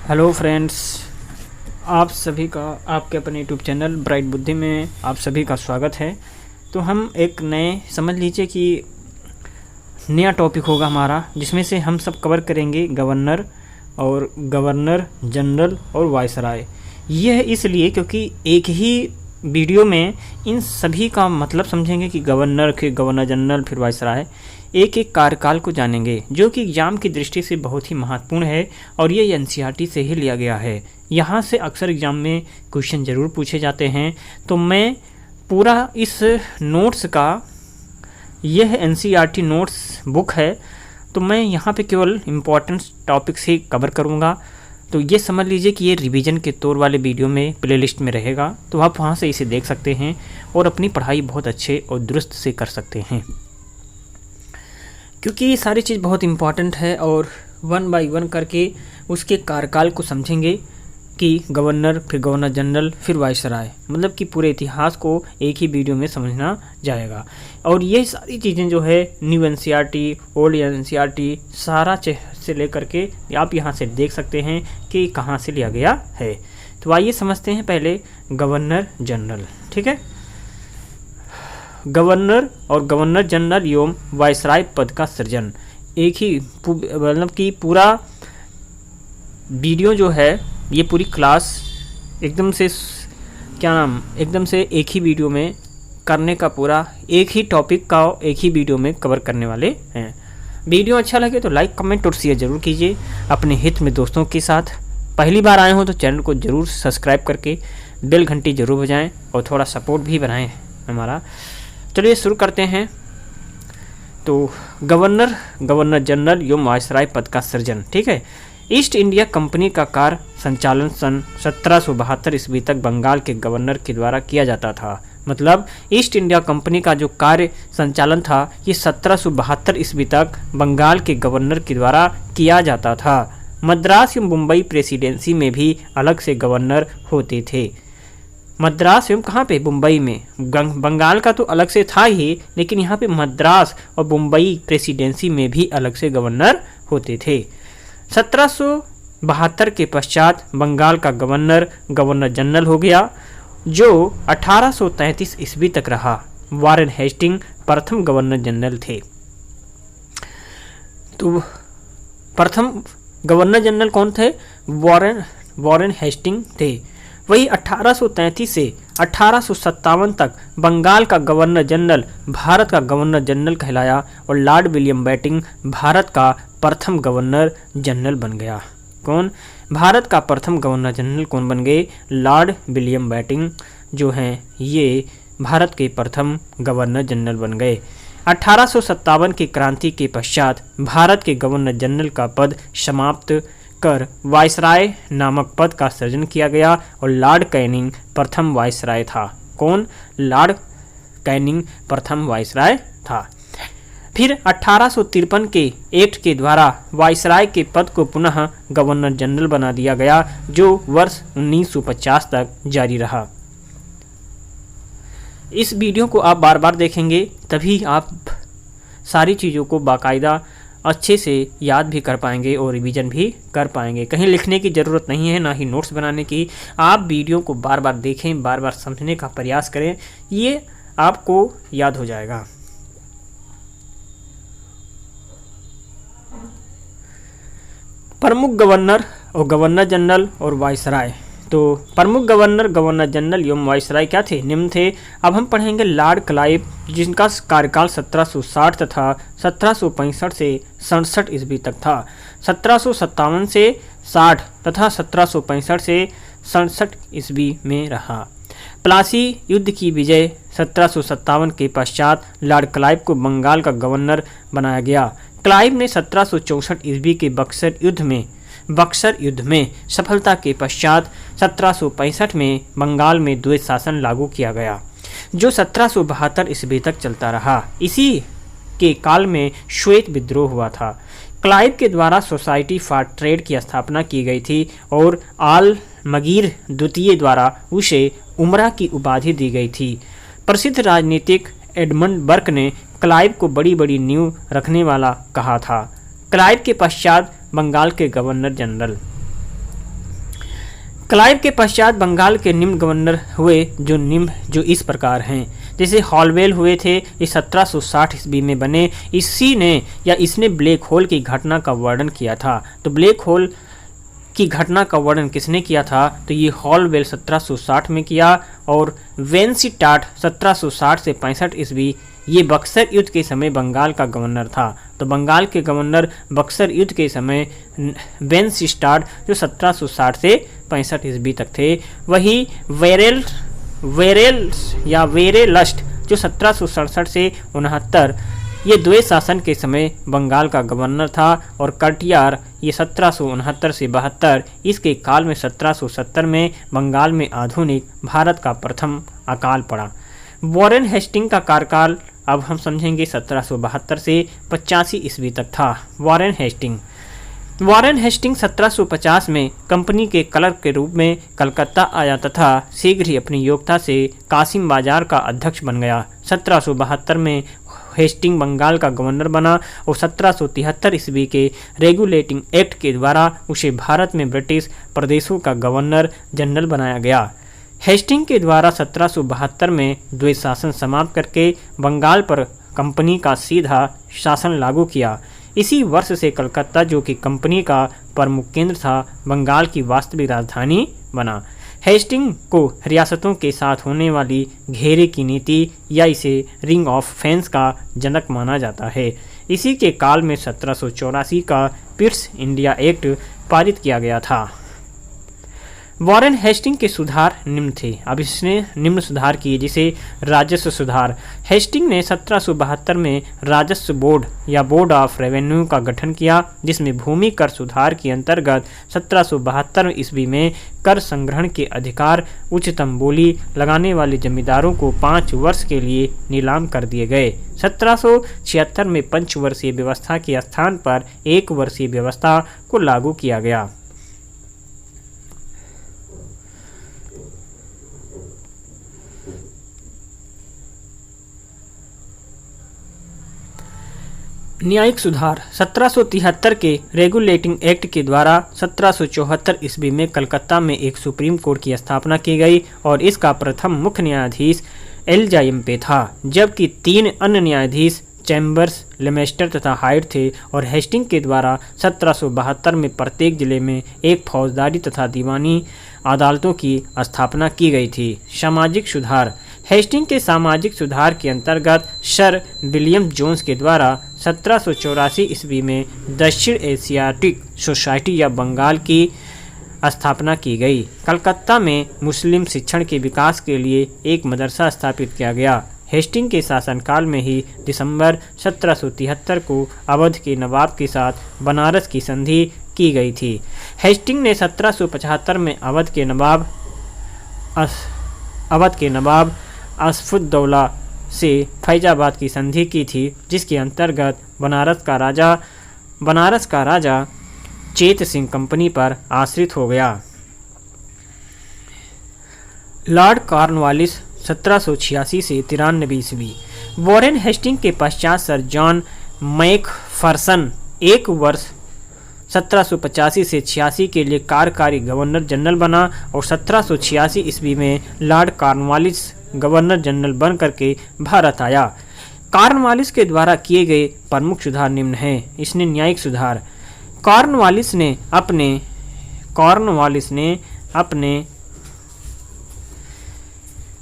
Hello friends, आप सभी का आपके अपने यूट्यूब चैनल ब्राइट बुद्धि में आप सभी का स्वागत है। तो हम एक नए समझ लीजिए कि नया टॉपिक होगा हमारा, जिसमें से हम सब कवर करेंगे गवर्नर और गवर्नर जनरल और वायसराय। यह इसलिए क्योंकि एक ही वीडियो में इन सभी का मतलब समझेंगे कि गवर्नर, फिर गवर्नर जनरल, फिर वायसराय, एक एक कार्यकाल को जानेंगे, जो कि एग्जाम की दृष्टि से बहुत ही महत्वपूर्ण है और ये एनसीईआरटी से ही लिया गया है। यहाँ से अक्सर एग्जाम में क्वेश्चन ज़रूर पूछे जाते हैं। तो मैं पूरा इस नोट्स का, यह एनसीईआरटी नोट्स बुक है, तो मैं यहाँ पे केवल इम्पोर्टेंट टॉपिक्स ही कवर करूँगा। तो ये समझ लीजिए कि ये रिवीजन के तौर वाले वीडियो में प्लेलिस्ट में रहेगा, तो आप वहाँ से इसे देख सकते हैं और अपनी पढ़ाई बहुत अच्छे और दुरुस्त से कर सकते हैं, क्योंकि ये सारी चीज़ बहुत इम्पॉर्टेंट है। और वन बाय वन करके उसके कार्यकाल को समझेंगे कि गवर्नर, फिर गवर्नर जनरल, फिर वायसराय, मतलब कि पूरे इतिहास को एक ही वीडियो में समझना जाएगा। और ये सारी चीज़ें जो है न्यू एनसीईआरटी, ओल्ड एनसीईआरटी, सारा से लेकर के आप यहाँ से देख सकते हैं कि कहाँ से लिया गया है। तो आइए समझते हैं पहले गवर्नर जनरल। ठीक है, गवर्नर और गवर्नर जनरल एवं वायसराय पद का सृजन, एक ही मतलब कि पूरा वीडियो जो है, ये पूरी क्लास एकदम से एकदम से एक ही वीडियो में करने का, पूरा एक ही टॉपिक का एक ही वीडियो में कवर करने वाले हैं। वीडियो अच्छा लगे तो लाइक, कमेंट और शेयर जरूर कीजिए अपने हित में दोस्तों के साथ। पहली बार आए हो तो चैनल को जरूर सब्सक्राइब करके बेल घंटी जरूर बजाएं और थोड़ा सपोर्ट भी बनाएं हमारा। चलिए शुरू करते हैं। तो गवर्नर, गवर्नर जनरल एवं वायसराय पद का सृजन। ठीक है, ईस्ट इंडिया कंपनी का कार्य संचालन सन 1772 ईस्वी तक बंगाल के गवर्नर के द्वारा किया जाता था। मतलब ईस्ट इंडिया कंपनी का जो कार्य संचालन था, ये 1772 ईस्वी तक बंगाल के गवर्नर के द्वारा किया जाता था। मद्रास एवं मुंबई प्रेसिडेंसी में भी अलग से गवर्नर होते थे। मद्रास एवं कहाँ पे? मुंबई में। बंगाल का तो अलग से था ही, लेकिन यहाँ पे मद्रास और मुंबई प्रेसिडेंसी में भी अलग से गवर्नर होते थे। 1772 के पश्चात बंगाल का गवर्नर गवर्नर जनरल हो गया, जो 1833 ईस्वी तक रहा। वॉरेन हेस्टिंग प्रथम गवर्नर जनरल थे। तो प्रथम गवर्नर जनरल कौन थे? वॉरेन हेस्टिंग थे। वही 1833 से 1857 तक बंगाल का गवर्नर जनरल भारत का गवर्नर जनरल कहलाया और लॉर्ड विलियम बेंटिंक भारत का प्रथम गवर्नर जनरल बन गया। कौन? भारत का प्रथम गवर्नर जनरल कौन बन गए? लॉर्ड विलियम बेंटिंक जो हैं, ये भारत के प्रथम गवर्नर जनरल बन गए। 1857 की क्रांति के पश्चात भारत के गवर्नर जनरल का पद समाप्त कर वायसराय नामक पद का सृजन किया गया और लॉर्ड कैनिंग प्रथम वायसराय था। कौन? लॉर्ड कैनिंग प्रथम वायसराय था। फिर 1853 के एक्ट के द्वारा वायसराय के पद को पुनः गवर्नर जनरल बना दिया गया, जो वर्ष 1950 तक जारी रहा। इस वीडियो को आप बार बार देखेंगे, तभी आप सारी चीज़ों को बाकायदा अच्छे से याद भी कर पाएंगे और रिवीजन भी कर पाएंगे। कहीं लिखने की ज़रूरत नहीं है, ना ही नोट्स बनाने की। आप वीडियो को बार बार देखें, बार बार समझने का प्रयास करें, ये आपको याद हो जाएगा। प्रमुख गवर्नर और गवर्नर जनरल और वायसराय। तो प्रमुख गवर्नर, गवर्नर जनरल एवं वायसराय क्या थे? निम्न थे। अब हम पढ़ेंगे लॉर्ड क्लाइव, जिनका कार्यकाल 1760 तथा 1765 से 67 ईस्वी तक था। 1757 से 60 तथा 1765 से 67 ईस्वी में रहा। प्लासी युद्ध की विजय 1757 के पश्चात लॉर्ड क्लाइव को बंगाल का गवर्नर बनाया गया। क्लाइव ने 1764 ईस्वी के बक्सर युद्ध में सफलता के पश्चात 1765 में बंगाल में द्वैत शासन लागू किया गया, जो 1772 ईस्वी तक चलता रहा। इसी के काल में श्वेत विद्रोह हुआ था। क्लाइव के द्वारा सोसाइटी फॉर ट्रेड की स्थापना की गई थी और आलमगीर द्वितीय द्वारा उसे उमरा की उपाधि दी गई थी। प्रसिद्ध राजनीतिक एडमंड बर्क ने क्लाइव को बड़ी बड़ी नींव रखने वाला कहा था। क्लाइव के पश्चात बंगाल के गवर्नर जनरल। क्लाइव के पश्चात बंगाल के निम्न गवर्नर हुए जो इस प्रकार हैं। जैसे हॉलवेल हुए थे, ये 1760 ईस्वी में बने। इसने ब्लैक होल की घटना का वर्णन किया था। तो ब्लैक होल की घटना का वर्णन किसने किया था? तो ये हॉलवेल 1760 में किया। और वेंसिटाट 1760 से 65 ईस्वी, ये बक्सर युद्ध के समय बंगाल का गवर्नर था। तो बंगाल के गवर्नर बक्सर युद्ध के समय वेंसिटाट जो 1760 से 65 ईस्वी तक थे। वही वेरेलस्ट जो 1767 से 69, ये द्वैत शासन के समय बंगाल का गवर्नर था। और कटियार ये 1769 से 72, इसके काल में 1770 में बंगाल में आधुनिक भारत का प्रथम अकाल पड़ा। वॉरेन हेस्टिंग का कार्यकाल अब हम समझेंगे 1772 से 85 ईस्वी तक था। वॉरेन हेस्टिंग 1750 में कंपनी के क्लर्क के रूप में कलकत्ता आया तथा शीघ्र ही अपनी योग्यता से कासिम बाजार का अध्यक्ष बन गया। 1772 में हेस्टिंग बंगाल का गवर्नर बना और 1773 ईस्वी के रेगुलेटिंग एक्ट के द्वारा उसे भारत में ब्रिटिश प्रदेशों का गवर्नर जनरल बनाया गया। हेस्टिंग के द्वारा 1772 में द्वैत शासन समाप्त करके बंगाल पर कंपनी का सीधा शासन लागू किया। इसी वर्ष से कलकत्ता, जो कि कंपनी का प्रमुख केंद्र था, बंगाल की वास्तविक राजधानी बना। हेस्टिंग को रियासतों के साथ होने वाली घेरे की नीति या इसे रिंग ऑफ फेंस का जनक माना जाता है। इसी के काल में 1784 का पिट्स इंडिया एक्ट पारित किया गया था। वॉरेन हेस्टिंग के सुधार निम्न थे। अब इसने निम्न सुधार किए, जैसे राजस्व सुधार। हेस्टिंग ने 1772 में राजस्व बोर्ड या बोर्ड ऑफ रेवेन्यू का गठन किया, जिसमें भूमि कर सुधार के अंतर्गत 1772 ईस्वी में कर संग्रहण के अधिकार उच्चतम बोली लगाने वाले जमींदारों को 5 वर्ष के लिए नीलाम कर दिए गए। 1776 में पंचवर्षीय व्यवस्था के स्थान पर 1 वर्षीय व्यवस्था को लागू किया गया। न्यायिक सुधार। 1773 के रेगुलेटिंग एक्ट के द्वारा 1774 ईस्वी में कलकत्ता में एक सुप्रीम कोर्ट की स्थापना की गई और इसका प्रथम मुख्य न्यायाधीश एलजाइम्पे था, जबकि 3 अन्य न्यायाधीश चैम्बर्स, लेमेस्टर तथा हाइट थे। और हेस्टिंग के द्वारा 1772 में प्रत्येक जिले में एक फौजदारी तथा दीवानी अदालतों की स्थापना की गई थी। सामाजिक सुधार। हेस्टिंग के सामाजिक सुधार के अंतर्गत सर विलियम जोन्स के द्वारा 1784 ईस्वी में दक्षिण एशियाटिक सोसाइटी या बंगाल की स्थापना की गई। कलकत्ता में मुस्लिम शिक्षण के विकास के लिए एक मदरसा स्थापित किया गया। हेस्टिंग के शासनकाल में ही दिसंबर 1773 को अवध के नवाब के साथ बनारस की संधि की गई थी। हेस्टिंग ने 1775 में अवध के नवाब असफुद्दौला से फैजाबाद की संधि की थी, जिसके अंतर्गत बनारस का राजा चेत सिंह कंपनी पर आश्रित हो गया। लॉर्ड कॉर्नवालिस 1786 से 93 ईस्वी। वॉरेन हेस्टिंग के पश्चात सर जॉन मैकफर्सन 1 वर्ष 1785 से 86 के लिए कार्यकारी गवर्नर जनरल बना और 1786 ईस्वी में लॉर्ड कॉर्नवालिस गवर्नर जनरल बन करके भारत आया। कॉर्नवालिस के द्वारा किए गए प्रमुख सुधार निम्न हैं। इसने न्यायिक सुधार। कॉर्नवालिस ने अपने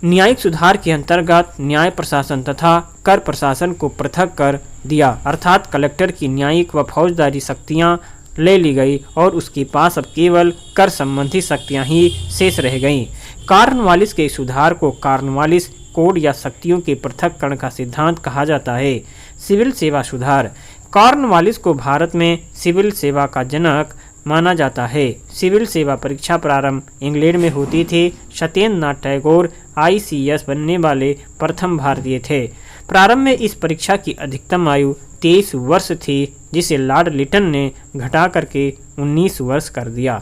न्यायिक सुधार के अंतर्गत न्याय प्रशासन तथा कर प्रशासन को पृथक कर दिया, अर्थात कलेक्टर की न्यायिक व फौजदारी शक्तियां ले ली गई और उसके पास अब केवल कर संबंधी शक्तियां ही शेष रह गईं। कॉर्नवालिस के सुधार को कॉर्नवालिस कोड या शक्तियों के पृथक्करण का सिद्धांत कहा जाता है। सिविल सेवा सुधार। कॉर्नवालिस को भारत में सिविल सेवा का जनक माना जाता है। सिविल सेवा परीक्षा प्रारंभ इंग्लैंड में होती थी। सत्येंद्र नाथ टैगोर ICS बनने वाले प्रथम भारतीय थे। प्रारंभ में इस परीक्षा की अधिकतम आयु 23 वर्ष थी, जिसे लॉर्ड लिटन ने घटा करके 19 वर्ष कर दिया।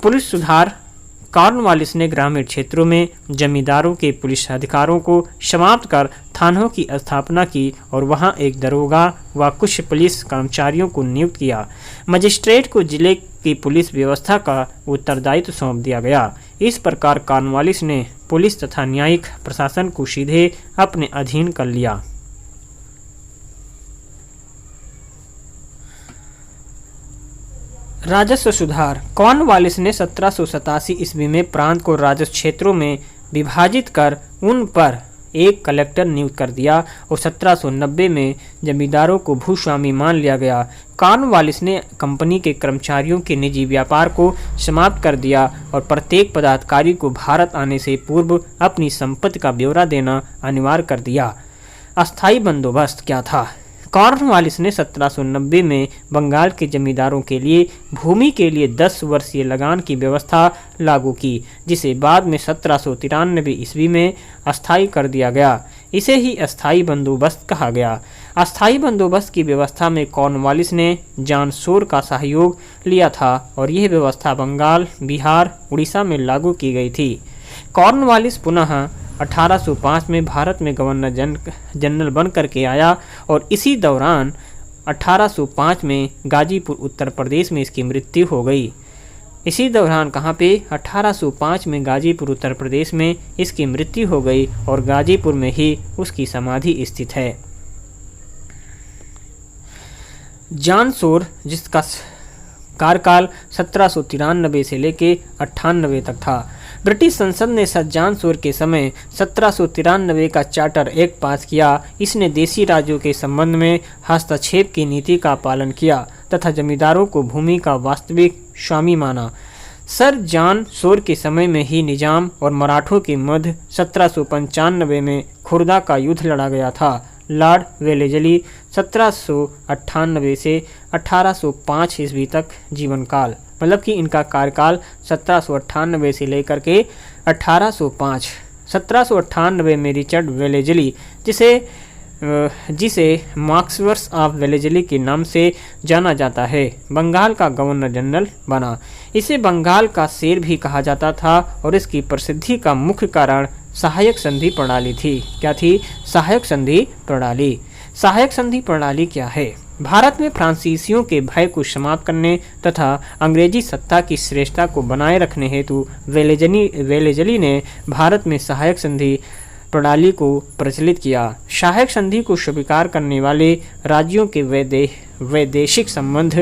पुलिस सुधार। कॉर्नवालिस ने ग्रामीण क्षेत्रों में जमींदारों के पुलिस अधिकारों को समाप्त कर थानों की स्थापना की और वहां एक दरोगा व कुछ पुलिस कर्मचारियों को नियुक्त किया। मजिस्ट्रेट को जिले की पुलिस व्यवस्था का उत्तरदायित्व सौंप दिया गया। इस प्रकार कॉर्नवालिस ने पुलिस तथा न्यायिक प्रशासन को सीधे अपने अधीन कर लिया। राजस्व सुधार। कॉर्नवालिस ने 1787 ईस्वी में प्रांत को राजस्व क्षेत्रों में विभाजित कर उन पर एक कलेक्टर नियुक्त कर दिया और 1790 में जमींदारों को भूस्वामी मान लिया गया। कॉर्नवालिस ने कंपनी के कर्मचारियों के निजी व्यापार को समाप्त कर दिया और प्रत्येक पदाधिकारी को भारत आने से पूर्व अपनी संपत्ति का ब्यौरा देना अनिवार्य कर दिया। अस्थायी बंदोबस्त क्या था? कॉर्नवालिस ने 1790 में बंगाल के जमींदारों के लिए भूमि के लिए 10 वर्षीय लगान की व्यवस्था लागू की, जिसे बाद में 1793 ईस्वी में अस्थायी कर दिया गया। इसे ही अस्थायी बंदोबस्त कहा गया। अस्थायी बंदोबस्त की व्यवस्था में कॉर्नवालिस ने जॉन शोर का सहयोग लिया था और यह व्यवस्था बंगाल, बिहार, उड़ीसा में लागू की गई थी। कॉर्नवालिस पुनः 1805 में भारत में गवर्नर जनरल बन करके आया और इसी दौरान 1805 में गाजीपुर उत्तर प्रदेश में इसकी मृत्यु हो गई। इसी दौरान कहाँ पे? 1805 में गाजीपुर उत्तर प्रदेश में इसकी मृत्यु हो गई और गाजीपुर में ही उसकी समाधि स्थित है। जॉन शोर, जिसका कार्यकाल 1793 से लेकर 98 तक था। ब्रिटिश संसद ने जॉन शोर के समय 1793 का चार्टर एक्ट पास किया। इसने देशी राज्यों के संबंध में हस्तक्षेप की नीति का पालन किया तथा जमींदारों को भूमि का वास्तविक स्वामी माना। सर जॉन शोर के समय में ही निजाम और मराठों के मध्य 1795 में खुर्दा का युद्ध लड़ा गया था। लॉर्ड वेलेजली 1798 से 1805 ईस्वी तक जीवन काल, मतलब कि इनका कार्यकाल 1798 से लेकर के 1805। 1798 में रिचर्ड वेलेजली, जिसे मार्क्सवर्थ ऑफ वेलेजली के नाम से जाना जाता है, बंगाल का गवर्नर जनरल बना। इसे बंगाल का शेर भी कहा जाता था और इसकी प्रसिद्धि का मुख्य कारण सहायक संधि प्रणाली थी। क्या थी? सहायक संधि प्रणाली। सहायक संधि प्रणाली क्या है? भारत में फ्रांसीसियों के भय को समाप्त करने तथा अंग्रेजी सत्ता की श्रेष्ठता को बनाए रखने हेतु वेलेजली ने भारत में सहायक संधि प्रणाली को प्रचलित किया। सहायक संधि को स्वीकार करने वाले राज्यों के वैदेशिक संबंध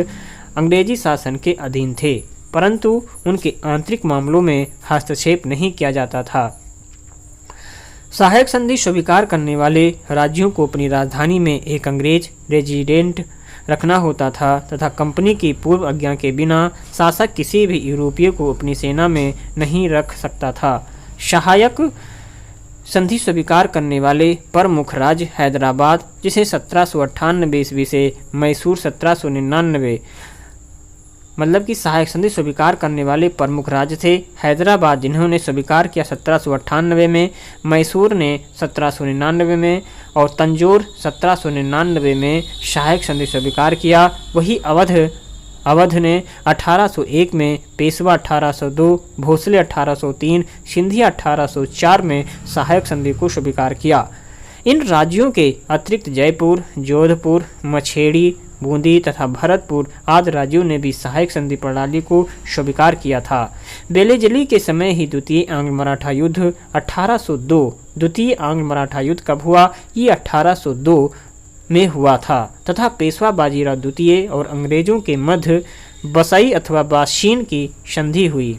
अंग्रेजी शासन के अधीन थे, परंतु उनके आंतरिक मामलों में हस्तक्षेप नहीं किया जाता था। सहायक संधि स्वीकार करने वाले राज्यों को अपनी राजधानी में एक अंग्रेज रेजिडेंट रखना होता था तथा कंपनी की पूर्व आज्ञा के बिना शासक किसी भी यूरोपीय को अपनी सेना में नहीं रख सकता था। सहायक संधि स्वीकार करने वाले प्रमुख राज्य हैदराबाद, जिसे 1798 ईस्वी से मैसूर 1799, मतलब कि सहायक संधि स्वीकार करने वाले प्रमुख राज्य थे हैदराबाद, जिन्होंने स्वीकार किया 1798 में, मैसूर ने 1799 में और तंजौर 1799 में सहायक संधि स्वीकार किया। वही अवध ने 1801 में, पेशवा 1802, भोसले 1803, सिंधिया 1804 में सहायक संधि को स्वीकार किया। इन राज्यों के अतिरिक्त जयपुर, जोधपुर, मछेड़ी, बूंदी तथा भरतपुर आदि राज्यों ने भी सहायक संधि प्रणाली को स्वीकार किया था। वेलेजली के समय ही द्वितीय आंग्ल मराठा युद्ध 1802, द्वितीय आंग्ल मराठा युद्ध कब हुआ? ये 1802 में हुआ था तथा पेशवा बाजीराव द्वितीय और अंग्रेजों के मध्य बसई अथवा बाशीन की संधि हुई।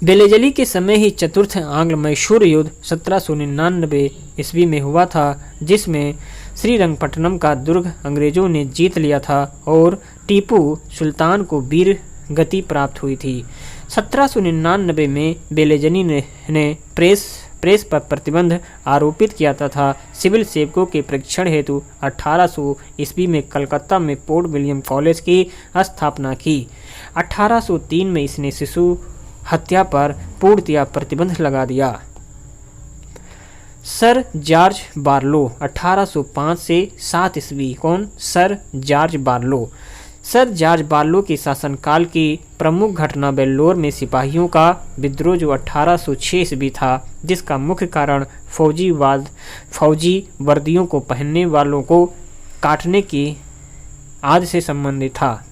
वेलेजली के समय ही चतुर्थ आंग्ल मैसूर युद्ध 1799 ईस्वी में हुआ था, जिसमें श्रीरंगपट्टनम का दुर्ग अंग्रेजों ने जीत लिया था और टीपू सुल्तान को वीर गति प्राप्त हुई थी। 1799 में वेलेजली ने प्रेस पर प्रतिबंध आरोपित किया तथा सिविल सेवकों के प्रशिक्षण हेतु 1800 ईस्वी में कलकत्ता में पोर्ट विलियम कॉलेज की स्थापना की। 1803 में इसने शिशु हत्या पर पूर्णतया प्रतिबंध लगा दिया। सर जॉर्ज बार्लो 1805 से 7 ईस्वी। कौन? Sir George Barlow sir George Barlow के शासनकाल की प्रमुख घटना वेल्लोर में सिपाहियों का विद्रोह जो 1806 ईस्वी था, जिसका मुख्य कारण फौजी वर्दियों को पहनने वालों को काटने की आदत से संबंधित था।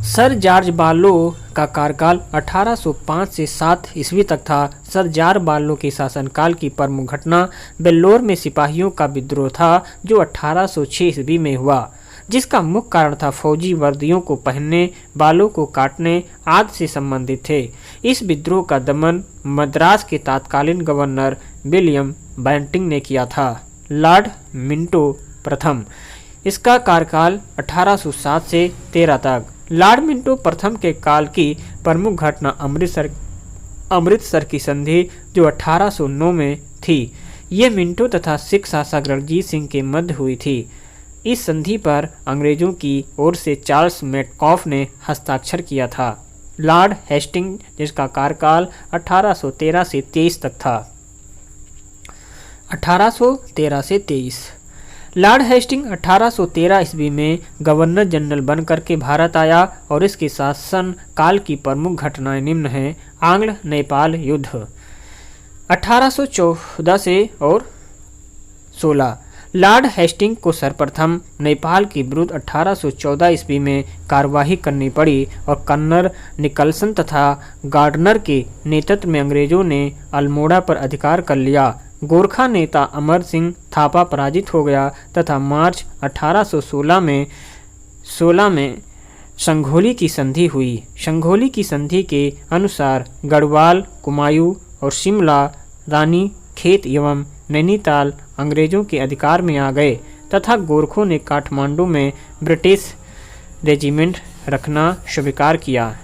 सर जॉर्ज बार्लो का कार्यकाल 1805 से 7 ईस्वी तक था। सर जॉर्ज बार्लो के शासनकाल की प्रमुख घटना वेल्लोर में सिपाहियों का विद्रोह था जो 1806 ईस्वी में हुआ, जिसका मुख्य कारण था फौजी वर्दियों को पहनने वालों को काटने आदि से संबंधित थे। इस विद्रोह का दमन मद्रास के तत्कालीन गवर्नर विलियम बेंटिंग ने किया था। लॉर्ड मिंटो प्रथम, इसका कार्यकाल 1807 से 13 तक। लॉर्ड मिंटो प्रथम के काल की प्रमुख घटना अमृतसर की संधि जो 1809 में थी। ये मिंटो तथा सिख शासक रणजीत सिंह के मध्य हुई थी। इस संधि पर अंग्रेजों की ओर से चार्ल्स मेटकॉफ ने हस्ताक्षर किया था। लॉर्ड हेस्टिंग, जिसका कार्यकाल 1813 से 23 तक था। 1813 से 23। लॉर्ड हेस्टिंग 1813 ईस्वी में गवर्नर जनरल बनकर के भारत आया और इसके शासन काल की प्रमुख घटनाएं निम्न हैं। आंग्ल नेपाल युद्ध 1814 से और 16। लॉर्ड हेस्टिंग को सर्वप्रथम नेपाल के विरुद्ध 1814 ईस्वी में कार्यवाही करनी पड़ी और कर्नल निकलसन तथा गार्डनर के नेतृत्व में अंग्रेजों ने अल्मोड़ा पर अधिकार कर लिया। गोरखा नेता अमर सिंह थापा पराजित हो गया तथा मार्च 1816 में संघोली की संधि हुई। संघोली की संधि के अनुसार गढ़वाल, कुमायूं और शिमला, रानी खेत एवं नैनीताल अंग्रेजों के अधिकार में आ गए तथा गोरखों ने काठमांडू में ब्रिटिश रेजिमेंट रखना स्वीकार किया।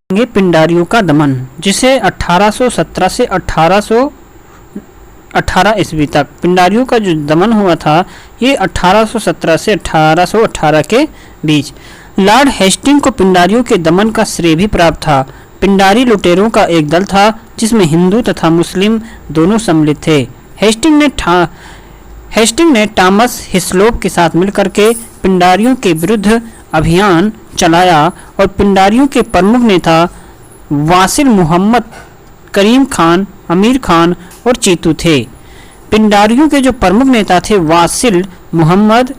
पिंडारियों का दमन, जिसे 1817 से 1818 ईस्वी तक पिंडारियों का जो दमन हुआ था, ये 1817 से 1818 के बीच। लॉर्ड हेस्टिंग को पिंडारियों के दमन का श्रेय भी प्राप्त था। पिंडारी लुटेरों का एक दल था जिसमें हिंदू तथा मुस्लिम दोनों सम्मिलित थे। हेस्टिंग ने थॉमस हिस्लोप के साथ मिलकर के पिंडारियों के विरुद्ध अभियान चलाया और पिंडारियों के प्रमुख नेता वासिल मुहम्मद, करीम खान, अमीर खान और चीतू थे। पिंडारियों के जो प्रमुख नेता थे वासिल मुहम्मद,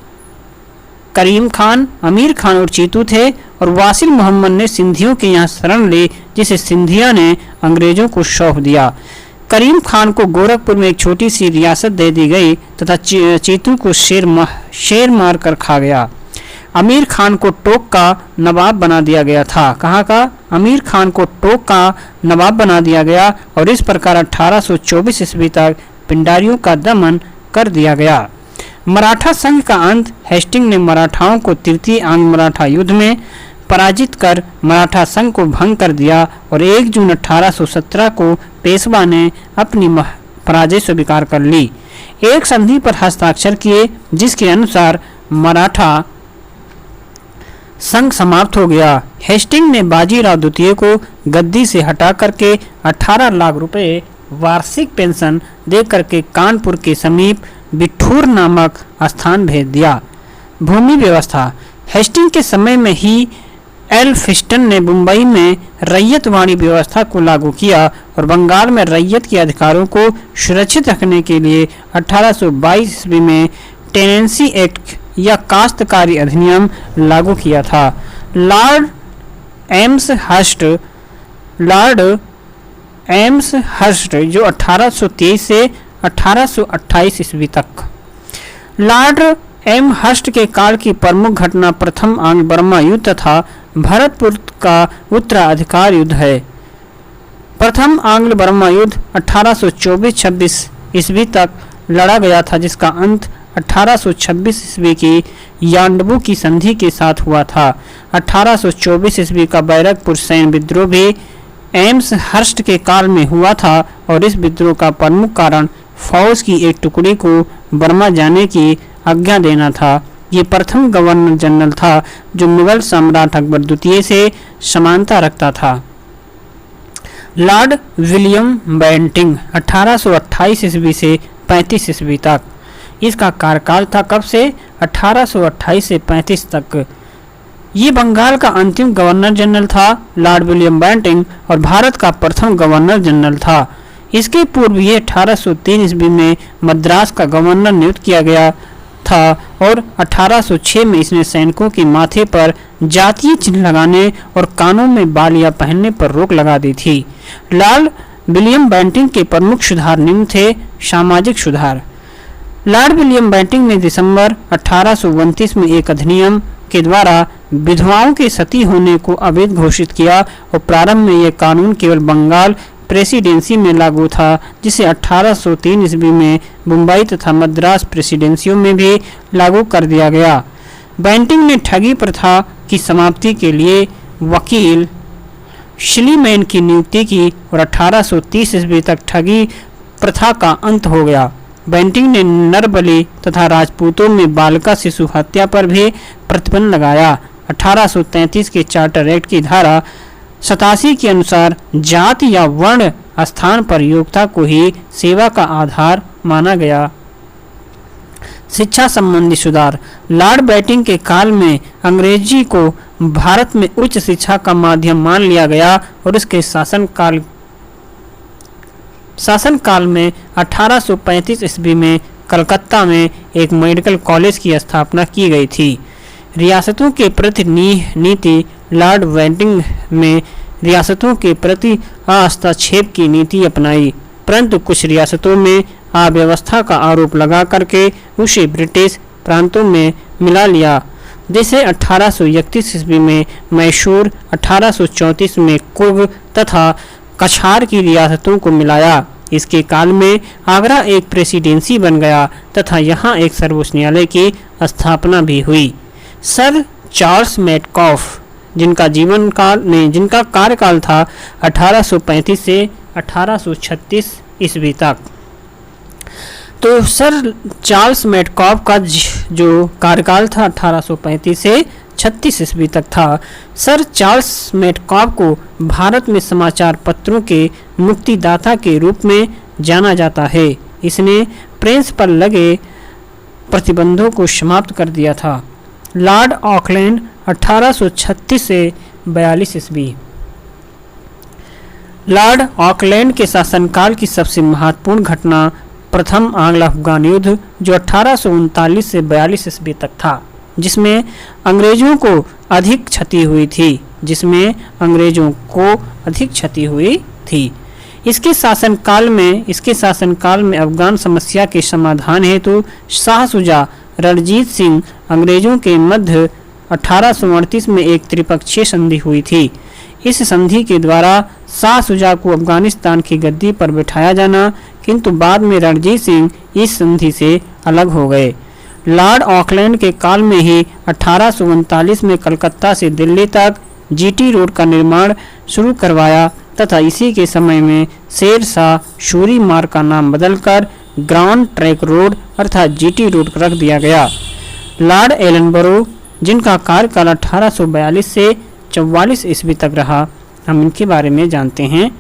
करीम खान, अमीर खान और चीतू थे और वासिल मोहम्मद ने सिंधियों के यहाँ शरण ली, जिसे सिंधिया ने अंग्रेजों को सौंप दिया। करीम खान को गोरखपुर में एक छोटी सी रियासत दे दी गई तथा चीतू को शेर मार कर खा गया। अमीर खान को टोक का नवाब बना दिया गया था। कहाँ का? अमीर खान को टोक का नवाब बना दिया गया और इस प्रकार 1824 ईस्वी तक पिंडारियों का दमन कर दिया गया। मराठा संघ का अंत, हेस्टिंग ने मराठाओं को तृतीय आंग्ल मराठा युद्ध में पराजित कर मराठा संघ को भंग कर दिया और 1 जून 1817 को पेशवा ने अपनी पराजय स्वीकार कर ली। एक संधि पर हस्ताक्षर किए जिसके अनुसार मराठा संघ समाप्त हो गया। हेस्टिंग ने बाजीराव द्वितीय को गद्दी से हटा करके 18 लाख रुपए वार्षिक पेंशन दे करके कानपुर के समीप बिठूर नामक स्थान भेज दिया। भूमि व्यवस्था, हेस्टिंग के समय में ही एल्फिस्टन ने मुंबई में रैयतवाड़ी व्यवस्था को लागू किया और बंगाल में रैयत के अधिकारों को सुरक्षित रखने के लिए 1822 ईस्वी में टेनेंसी एक्ट या काश्तकारी अधिनियम लागू किया था। लॉर्ड एम्स हर्स्ट जो 1823 से 1828 ईस्वी तक। लॉर्ड एम हर्स्ट के काल की प्रमुख घटना प्रथम आंग्ल बर्मा युद्ध तथा भरतपुर का उत्तराधिकार युद्ध है। प्रथम आंग्ल बर्मा युद्ध 1824-26 ईस्वी तक लड़ा गया था, जिसका अंत 1826 ईस्वी की यांडबू की संधि के साथ हुआ था। 1824 ईस्वी का बैरकपुर सैन्य विद्रोह भी एम्स हर्स्ट के काल में हुआ था और इस विद्रोह का प्रमुख कारण फौज की एक टुकड़ी को बर्मा जाने की आज्ञा देना था। ये प्रथम गवर्नर जनरल था जो मुगल सम्राट अकबर द्वितीय से समानता रखता था। लॉर्ड विलियम बेंटिंग 1828 ईस्वी से 35 ईस्वी तक। इसका कार्यकाल था कब से? 1828 से 35 तक। ये बंगाल का अंतिम गवर्नर जनरल था। लॉर्ड विलियम बेंटिंग और भारत का प्रथम गवर्नर जनरल था। इसके पूर्व ये 1803 ईस्वी में मद्रास का गवर्नर नियुक्त किया गया था और 1806 में इसने सैनिकों के माथे पर जातीय चिन्ह लगाने और कानों में बालियां पहनने पर रोक लगा दी थी। लॉर्ड विलियम बेंटिंग के प्रमुख सुधार निम्न थे। सामाजिक सुधार। लॉर्ड विलियम बेंटिंग ने दिसंबर 1829 में एक अधिनियम के द्वारा विधवाओं के सती होने को अवैध घोषित किया और प्रारंभ में यह कानून केवल बंगाल प्रेसिडेंसी में लागू था, जिसे 1803 ईस्वी में मुंबई तथा मद्रास प्रेसिडेंसियों में भी लागू कर दिया गया। बेंटिंग ने ठगी प्रथा की समाप्ति के लिए वकील शिलीमैन की नियुक्ति की और 1830 ईस्वी तक ठगी प्रथा का अंत हो गया। बेंटिंग ने नरबली तथा राजपूतों में बालिका शिशु हत्या पर भी प्रतिबंध लगाया। 1833 के चार्टर एक्ट की धारा 87 के अनुसार जाति या वर्ण स्थान पर योग्यता को ही सेवा का आधार माना गया। शिक्षा संबंधी सुधार। लॉर्ड बेंटिंग के काल में अंग्रेजी को भारत में उच्च शिक्षा का माध्यम मान लिया गया और इसके शासनकाल में 1835 ईस्वी में कलकत्ता में एक मेडिकल कॉलेज की स्थापना की गई थी। रियासतों के प्रति नीति। लॉर्ड बेंटिंग ने रियासतों के प्रति हस्तक्षेप की नीति अपनाई, परंतु कुछ रियासतों में अव्यवस्था का आरोप लगा करके उसे ब्रिटिश प्रांतों में मिला लिया, जैसे 1831 ईस्वी में मैसूर, 1834 में कुर्ग तथा कछार की रियासतों को मिलाया। इसके काल में आगरा एक प्रेसिडेंसी बन गया तथा यहाँ एक सर्वोच्च न्यायालय की स्थापना भी हुई। सर चार्ल्स मेटकॉफ, जिनका कार्यकाल था 1835 से 1836 ईस्वी तक। तो सर चार्ल्स मेटकॉफ का जो कार्यकाल था 1835 से 36 ईस्वी तक था। सर चार्ल्स मेटकॉफ को भारत में समाचार पत्रों के मुक्तिदाता के रूप में जाना जाता है। इसने प्रेस पर लगे प्रतिबंधों को समाप्त कर दिया था। लॉर्ड ऑकलैंड 1836 से 42 ईस्वी। लॉर्ड ऑकलैंड के शासनकाल की सबसे महत्वपूर्ण घटना प्रथम आंग्ल अफगान युद्ध, जो 1839 से 42 ईस्वी तक था, जिसमें अंग्रेजों को अधिक क्षति हुई थी। इसके शासनकाल में अफगान समस्या के समाधान हेतु शाह शुजा रणजीत सिंह अंग्रेजों के मध्य 1838 में एक त्रिपक्षीय संधि हुई थी। इस संधि के द्वारा शाह शुजा को अफगानिस्तान की गद्दी पर बिठाया जाना, किंतु बाद में रणजीत सिंह इस संधि से अलग हो गए। लॉर्ड ऑकलैंड के काल में ही 1839 में कलकत्ता से दिल्ली तक जीटी रोड का निर्माण शुरू करवाया तथा इसी के समय में शेर शाह सूरी मार्ग का नाम बदलकर ग्रांड ट्रैंक रोड अर्थात जीटी रोड रख दिया गया। लॉर्ड एलनबरो, जिनका कार्यकाल 1842 से 44 ईस्वी तक रहा, हम इनके बारे में जानते हैं।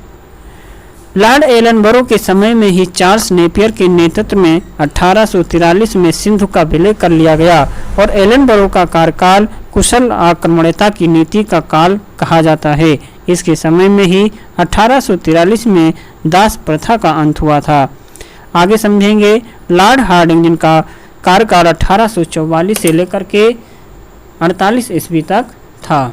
लॉर्ड एलनबरो के समय में ही चार्ल्स नेपियर के नेतृत्व में 1843 में सिंधु का विलय कर लिया गया और एलनबरो का कार्यकाल कुशल आक्रमणता की नीति का काल कहा जाता है। इसके समय में ही 1843 में दास प्रथा का अंत हुआ था। आगे समझेंगे। लॉर्ड हार्डिंग, जिनका कार्यकाल 1844 से लेकर के 48 ईस्वी तक था।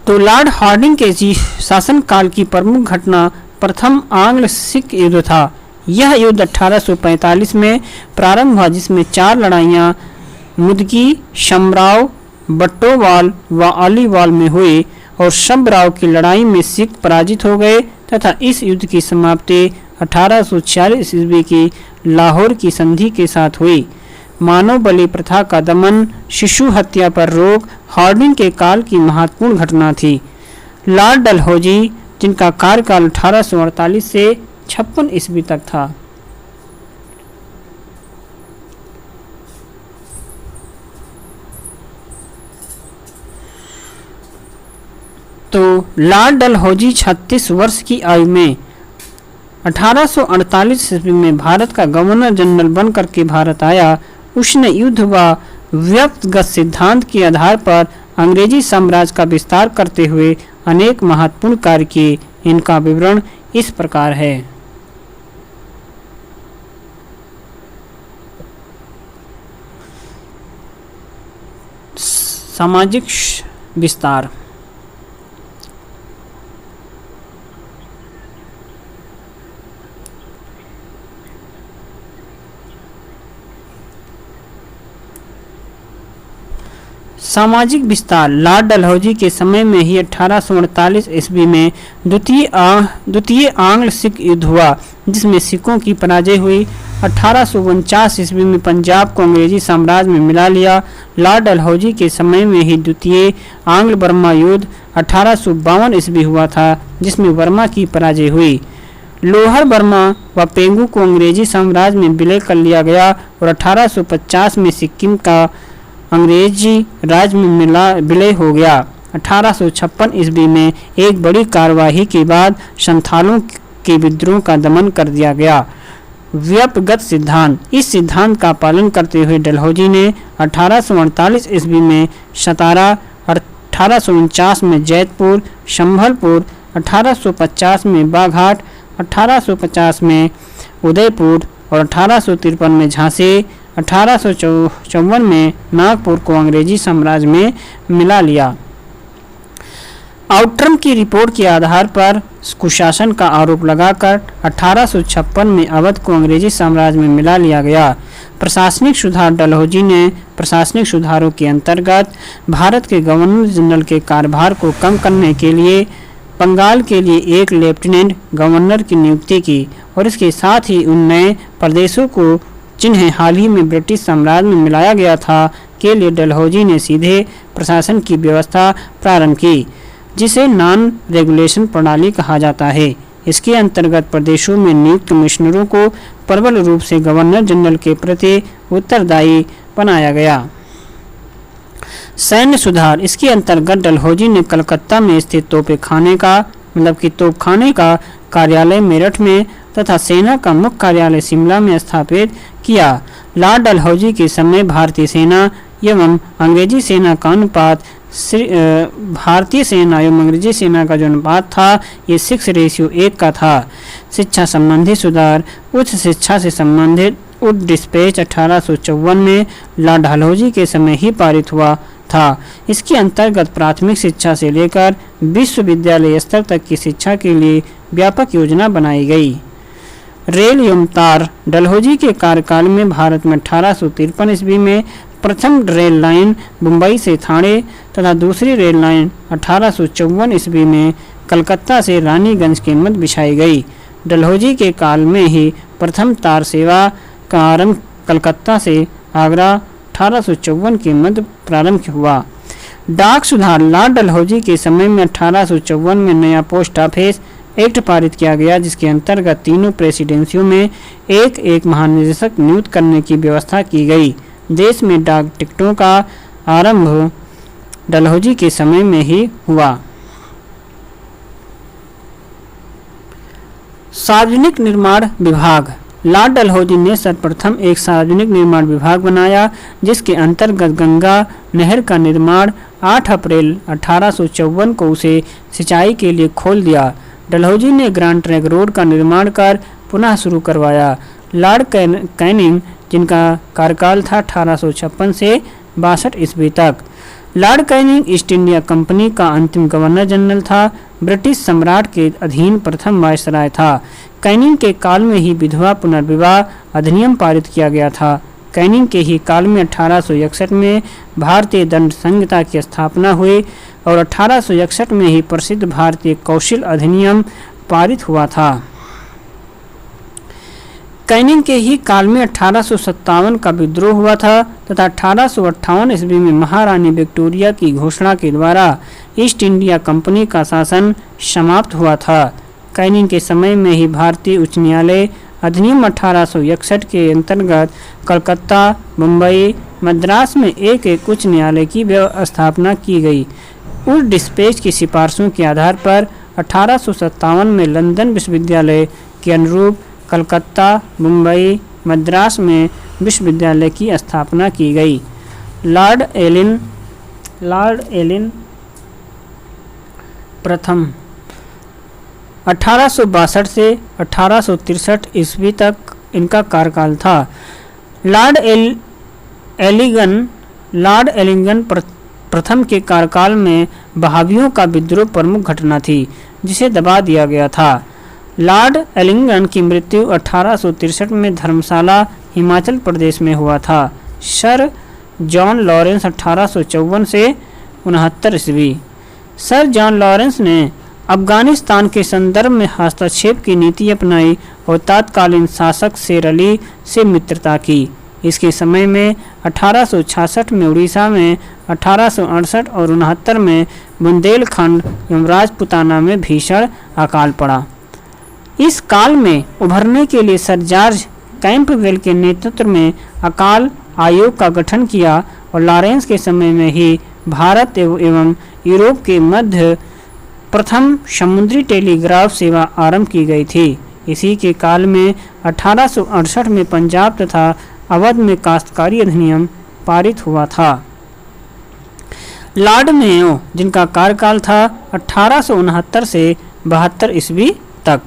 तो लॉर्ड हार्डिंग के शासनकाल की प्रमुख घटना प्रथम आंग्ल सिख युद्ध था। यह युद्ध 1845 में प्रारंभ हुआ, जिसमें 4 लड़ाइयाँ मुदगी, शमराव, बट्टोवाल व अलीवाल में हुई और शमराव की लड़ाई में सिख पराजित हो गए तथा इस युद्ध की समाप्ति 1846 ईस्वी की लाहौर की संधि के साथ हुई। मानव बलि प्रथा का दमन, शिशु हत्या पर रोक हार्डिंग के काल की महत्वपूर्ण घटना थी। लॉर्ड डलहौजी, जिनका कार्यकाल 1848 से 56 ईस्वी तक था। तो लॉर्ड डलहौजी 36 वर्ष की आयु में 1848 ईस्वी में भारत का गवर्नर जनरल बनकर के भारत आया। उसने युद्ध व व्यक्तिगत सिद्धांत के आधार पर अंग्रेजी साम्राज्य का विस्तार करते हुए अनेक महत्वपूर्ण कार्य किए। इनका विवरण इस प्रकार है। सामाजिक विस्तार। सामाजिक विस्तार लॉर्ड डलहौजी के समय में ही 1848 ईस्वी में द्वितीय आंग्ल सिख युद्ध हुआ, जिसमें सिखों की पराजय हुई। 1849 ईस्वी में पंजाब को अंग्रेजी साम्राज्य में मिला लिया। लॉर्ड डलहौजी के समय में ही द्वितीय आंग्ल बर्मा युद्ध 1852 ईस्वी हुआ था, जिसमें बर्मा की पराजय हुई। लोअर बर्मा व पेंगू को अंग्रेजी साम्राज्य में विलय कर लिया गया और 1850 में सिक्किम का अंग्रेजी राज में विलय हो गया। 1856 ईस्वी में एक बड़ी कार्यवाही के बाद संथालों के विद्रोह का दमन कर दिया गया। व्यक्तिगत सिद्धांत। इस सिद्धांत का पालन करते हुए डलहौजी ने 1848 ईस्वी में सतारा, 1849 में जैतपुर, संभलपुर, 1850 में बाघाट, 1850 में उदयपुर और 1853 में झांसी, 1854 में नागपुर को अंग्रेजी साम्राज्य में मिला लिया। आउट्रम की रिपोर्ट के आधार पर कुशासन का आरोप लगाकर 1856 में अवध को अंग्रेजी साम्राज्य में मिला लिया गया। प्रशासनिक सुधार। डलहौजी ने प्रशासनिक सुधारों के अंतर्गत भारत के गवर्नर जनरल के कार्यभार को कम करने के लिए बंगाल के लिए एक लेफ्टिनेंट गवर्नर की नियुक्ति की और इसके साथ ही उन नए प्रदेशों को जिन्हें हाल ही में ब्रिटिश साम्राज्य में मिलाया गया था के लिए डलहौजी ने सीधे प्रशासन की व्यवस्था प्रारंभ की, जिसे नॉन रेगुलेशन प्रणाली कहा जाता है। इसके अंतर्गत प्रदेशों में नियुक्त कमिश्नरों को प्रबल रूप से गवर्नर जनरल के प्रति उत्तरदायी बनाया गया। सैन्य सुधार। इसके अंतर्गत डलहौजी ने कलकत्ता में स्थित तोपखाने का कार्यालय मेरठ में तथा सेना का मुख्य कार्यालय शिमला में स्थापित किया। लॉर्ड डलहौजी के समय भारतीय सेना एवं अंग्रेजी सेना का अनुपात भारतीय सेना एवं अंग्रेजी सेना का जो अनुपात था ये 6:1 का था। शिक्षा संबंधी सुधार। उच्च शिक्षा से संबंधित उड डिस्पैच 1854 में लॉर्ड डलहौजी के समय ही पारित हुआ था। इसके अंतर्गत प्राथमिक शिक्षा से लेकर विश्वविद्यालय स्तर तक की शिक्षा के लिए व्यापक योजना बनाई गई। रेल एवं तार। डलहौजी के कार्यकाल में भारत में 1853 ईस्वी में प्रथम रेल लाइन मुंबई से ठाणे तथा दूसरी रेल लाइन 1854 ईस्वी में कलकत्ता से रानीगंज के मध्य बिछाई गई। डलहौजी के काल में ही प्रथम तार सेवा का आरंभ कलकत्ता से आगरा 1854 के मध्य प्रारंभ हुआ। डाक सुधार। लॉर्ड डलहौजी के समय में 1854 में नया पोस्ट ऑफिस एक्ट पारित किया गया, जिसके अंतर्गत तीनों प्रेसिडेंसियों में एक एक महानिदेशक नियुक्त करने की व्यवस्था की गई। देश में डाक टिकटों का आरंभ डलहौजी के समय में ही हुआ। सार्वजनिक निर्माण विभाग। लॉर्ड डलहौजी ने सर्वप्रथम एक सार्वजनिक निर्माण विभाग बनाया, जिसके अंतर्गत गंगा नहर का निर्माण 8 अप्रैल 1854 को उसे सिंचाई के लिए खोल दिया। डलहौजी ने ग्रैंड ट्रैंक रोड का निर्माण कर पुनः शुरू करवाया। लॉर्ड कैनिंग, जिनका कार्यकाल था 1856 से 62 ईस्वी तक। Lord Canning east India company का अंतिम गवर्नर जनरल था। ब्रिटिश सम्राट के अधीन प्रथम वायसराय था। कैनिंग के काल में ही विधवा पुनर्विवाह अधिनियम पारित किया गया था। कैनिंग के ही काल में 1861 में भारतीय दंड संहिता की स्थापना हुई और 1861 में ही प्रसिद्ध भारतीय कौशल अधिनियम पारित हुआ था। कैनिंग के ही काल में 1857 का विद्रोह हुआ था तथा 1858 ईस्वी में महारानी विक्टोरिया की घोषणा के द्वारा ईस्ट इंडिया कंपनी का शासन समाप्त हुआ था। कैनिंग के समय में ही भारतीय उच्च न्यायालय अधिनियम 1861 के अंतर्गत कलकत्ता, मुंबई, मद्रास में एक एक उच्च न्यायालय की स्थापना की गई। उस डिस्पैच की सिफारिशों के आधार पर 1857 में लंदन विश्वविद्यालय के अनुरूप कलकत्ता, मुंबई, मद्रास में विश्वविद्यालय की स्थापना की गई। लॉर्ड एलिन प्रथम 1862 से 1863 ईस्वी तक इनका कार्यकाल था। लॉर्ड एलिंगन प्रथम के कार्यकाल में बहावियों का विद्रोह प्रमुख घटना थी जिसे दबा दिया गया था। लॉर्ड एलिंगन की मृत्यु 1863 में धर्मशाला, हिमाचल प्रदेश में हुआ था। सर जॉन लॉरेंस 1854 से 69 ईस्वी। सर जॉन लॉरेंस ने अफगानिस्तान के संदर्भ में हस्तक्षेप की नीति अपनाई और तत्कालीन शासक शेर अली से मित्रता की। इसके समय में 1866 में उड़ीसा में, 1868 और 69 में बुंदेलखंड एवं राजपुताना में भीषण अकाल पड़ा। इस काल में उभरने के लिए सर जॉर्ज कैंपबेल के नेतृत्व में अकाल आयोग का गठन किया और लॉरेंस के समय में ही भारत एवं यूरोप के मध्य प्रथम समुद्री टेलीग्राफ सेवा आरंभ की गई थी। इसी के काल में 1868 में पंजाब तथा अवध में काश्तकारी अधिनियम पारित हुआ था। लॉर्ड मेयो, जिनका कार्यकाल था 1869 से 72 ईस्वी तक।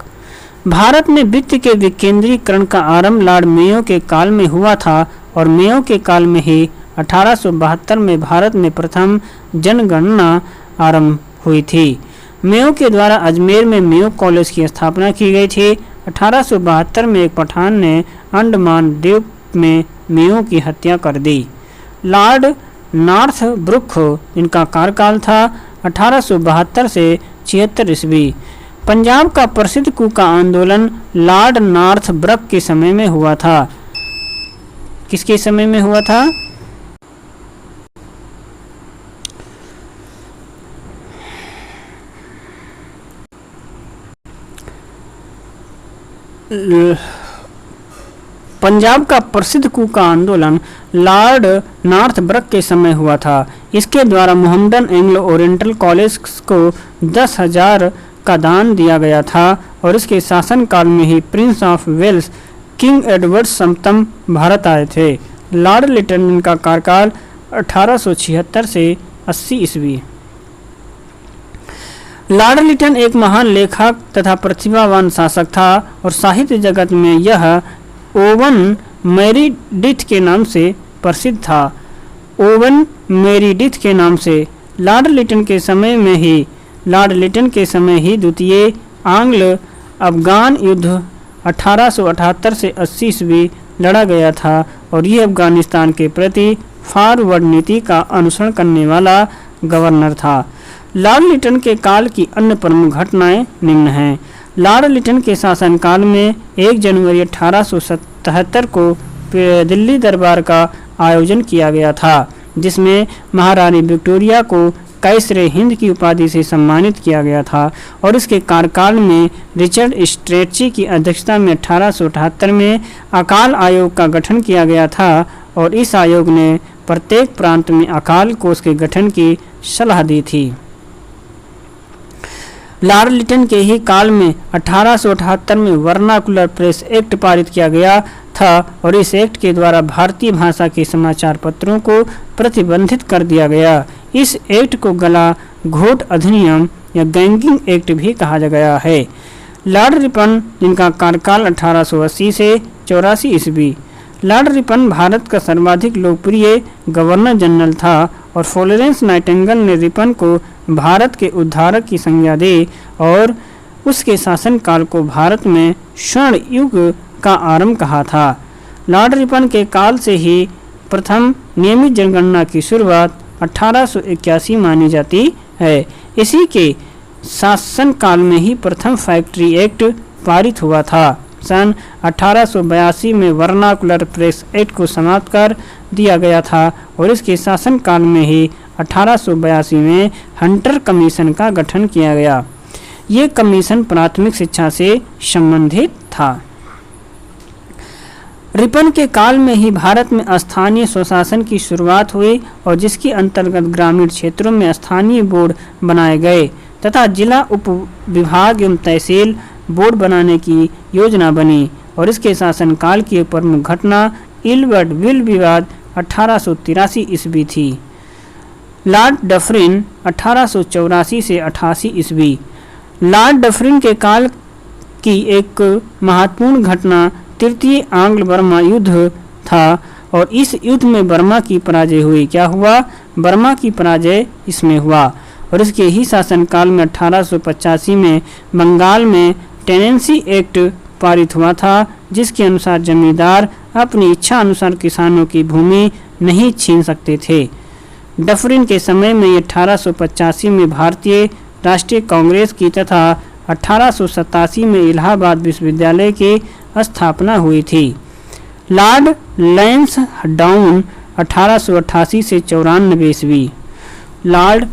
भारत में वित्त के विकेंद्रीकरण का आरंभ लॉर्ड मेयो के काल में हुआ था और मेयो के काल में ही 1872 में भारत में प्रथम जनगणना आरंभ हुई थी। मेयो के द्वारा अजमेर में मेयो कॉलेज की स्थापना की गई थी। 1872 में एक पठान ने अंडमान द्वीप में मेयो की हत्या कर दी। लॉर्ड नॉर्थब्रुक, इनका कार्यकाल था 1872 से 76 ईस्वी। पंजाब का प्रसिद्ध कूका आंदोलन लॉर्ड नॉर्थब्रुक के समय में हुआ था। किसके समय में हुआ था? पंजाब का प्रसिद्ध कूका आंदोलन लॉर्ड नॉर्थब्रुक के समय हुआ था। इसके द्वारा मोहम्मदन एंग्लो ओरिएंटल कॉलेज को 10,000 का दान दिया गया था और इसके शासनकाल में ही prince of Wales king Edward सप्तम भारत आए थे। लॉर्ड लिटन का कार्यकाल 1876 से 80 ईस्वी। लॉर्ड लिटन एक महान लेखक तथा प्रतिभावान शासक था और साहित्य जगत में यह ओवन मेरिडिथ के नाम से प्रसिद्ध था। ओवन मेरिडिथ के नाम से लॉर्ड लिटन के समय ही द्वितीय आंग्ल अफगान युद्ध 1878 से 80 ईस्वी लड़ा गया था और ये अफगानिस्तान के प्रति फॉरवर्ड नीति का अनुसरण करने वाला गवर्नर था। लॉर्ड लिटन के काल की अन्य प्रमुख घटनाएं निम्न हैं। लॉर्ड लिटन के शासनकाल में 1 जनवरी 1877 को दिल्ली दरबार का आयोजन किया गया था, जिसमें महारानी विक्टोरिया को कैसरे हिंद की उपाधि से सम्मानित किया गया था और इसके कार्यकाल में रिचर्ड स्ट्रेटची की अध्यक्षता में 1878 में अकाल आयोग का गठन किया गया था और इस आयोग ने प्रत्येक प्रांत में अकाल कोष के गठन की सलाह दी थी। लॉर्ड लिटन के ही काल में 1878 में वर्नाकुलर प्रेस एक्ट पारित किया गया था और इस एक्ट के द्वारा भारतीय भाषा के समाचार पत्रों को प्रतिबंधित कर दिया गया। इस एक्ट को गला घोट अधिनियम या गैंगिंग एक्ट भी कहा गया है। लॉर्ड रिपन, जिनका कार्यकाल 1880 से 84 ईस्वी। लॉर्ड रिपन भारत का सर्वाधिक लोकप्रिय गवर्नर जनरल था और फ्लोरेंस नाइटिंगेल ने रिपन को भारत के उद्धारक की संज्ञा दी और उसके शासनकाल को भारत में स्वर्ण युग का आरंभ कहा था। लॉर्ड रिपन के काल से ही प्रथम नियमित जनगणना की शुरुआत 1881 मानी जाती है। इसी के शासनकाल में ही प्रथम फैक्ट्री एक्ट पारित हुआ था। सन 1882 में वर्नाकुलर प्रेस एक्ट को समाप्त कर दिया गया था और इसके शासनकाल में ही 1882 में हंटर कमीशन का गठन किया गया। ये कमीशन प्राथमिक शिक्षा से संबंधित था। रिपन के काल में ही भारत में स्थानीय स्वशासन की शुरुआत हुई और जिसके अंतर्गत ग्रामीण क्षेत्रों में स्थानीय बोर्ड बनाए गए तथा जिला उप विभाग एवं तहसील बोर्ड बनाने की योजना बनी और इसके शासनकाल की एक प्रमुख घटना इल्बर्ट विल विवाद 1883 ईस्वी थी। लॉर्ड डफरिन 1884 से 88 ईस्वी। लॉर्ड डफरिन के काल की एक महत्वपूर्ण घटना तृतीय आंग्ल बर्मा युद्ध था और इस युद्ध में बर्मा की पराजय हुई। क्या हुआ? बर्मा की पराजय इसमें हुआ और इसके ही शासनकाल में 1885 में बंगाल में टेनेंसी एक्ट पारित हुआ था, जिसके अनुसार जमींदार अपनी इच्छा अनुसार किसानों की भूमि नहीं छीन सकते थे। डफरिन के समय में 1885 में भारतीय राष्ट्रीय कांग्रेस की तथा 1887 में इलाहाबाद विश्वविद्यालय की स्थापना हुई थी। लॉर्ड लैंसडाउन 1888 से 94 ईस्वी। लॉर्ड